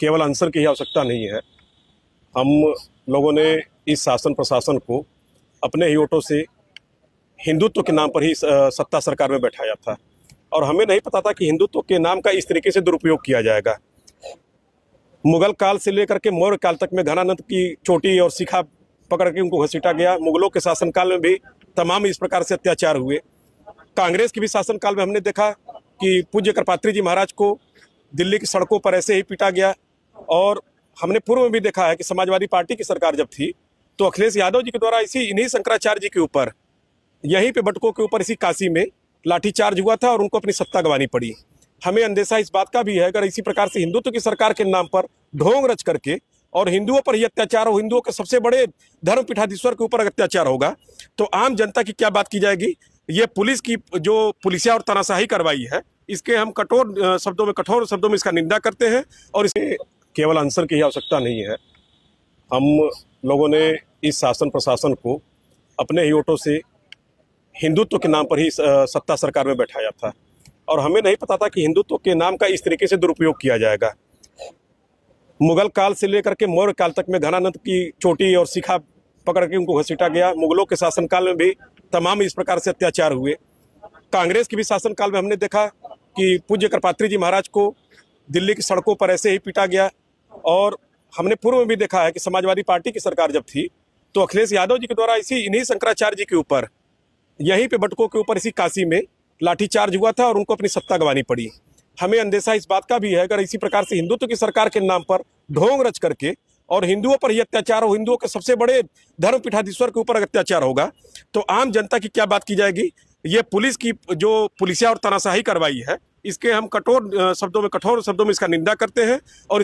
केवल आंसर की ही आवश्यकता नहीं है। हम लोगों ने इस शासन प्रशासन को अपने ही वोटों से हिंदुत्व के नाम पर ही सत्ता सरकार में बैठाया था और हमें नहीं पता था कि हिंदुत्व के नाम का इस तरीके से दुरुपयोग किया जाएगा। मुगल काल से लेकर के मौर्य काल तक में घनानंद की चोटी और शिखा पकड़ के उनको घसीटा गया। मुगलों के शासनकाल में भी तमाम इस प्रकार से अत्याचार हुए। कांग्रेस के भी शासनकाल में हमने देखा कि पूज्य कृपात्री जी महाराज को दिल्ली की सड़कों पर ऐसे ही पीटा गया। और हमने पूर्व में भी देखा है कि समाजवादी पार्टी की सरकार जब थी तो अखिलेश यादव जी के द्वारा इन्हीं शंकराचार्य जी के ऊपर, यहीं पे बटुकों के ऊपर, इसी काशी में लाठीचार्ज हुआ था और उनको अपनी सत्ता गंवानी पड़ी। हमें अंदेशा इस बात का भी है अगर इसी प्रकार से हिंदुत्व की सरकार के नाम पर ढोंग रच करके और हिंदुओं पर ही अत्याचार हो, हिंदुओं के सबसे बड़े धर्म पीठाधीश्वर के ऊपर अत्याचार होगा तो आम जनता की क्या बात की जाएगी। ये पुलिस की जो पुलिसिया और तानाशाही कार्रवाई है, इसके हम कठोर शब्दों में इसका निंदा करते हैं और इसे केवल आंसर की ही आवश्यकता नहीं है। हम लोगों ने इस शासन प्रशासन को अपने ही वोटों से हिंदुत्व के नाम पर ही सत्ता सरकार में बैठाया था और हमें नहीं पता था कि हिंदुत्व के नाम का इस तरीके से दुरुपयोग किया जाएगा। मुगल काल से लेकर के मौर्य काल तक में घनानंद की चोटी और शिखा पकड़ के उनको घसीटा गया। मुगलों के शासनकाल में भी तमाम इस प्रकार से अत्याचार हुए। कांग्रेस के भी शासनकाल में हमने देखा कि पूज्य कृपात्री जी महाराज को दिल्ली की सड़कों पर ऐसे ही पीटा गया। और हमने पूर्व में भी देखा है कि समाजवादी पार्टी की सरकार जब थी तो अखिलेश यादव जी के द्वारा इन्हीं शंकराचार्य जी के ऊपर, यहीं पे बटुकों के ऊपर, इसी काशी में लाठीचार्ज हुआ था और उनको अपनी सत्ता गंवानी पड़ी। हमें अंदेशा इस बात का भी है अगर इसी प्रकार से हिंदुत्व की सरकार के नाम पर ढोंग रच करके और हिंदुओं पर ही अत्याचार हो, हिंदुओं के सबसे बड़े धर्म पीठाधीश्वर के ऊपर अत्याचार होगा तो आम जनता की क्या बात की जाएगी। ये पुलिस की जो पुलिसिया और तानाशाही कार्रवाई है, इसके हम कठोर शब्दों में इसका निंदा करते हैं और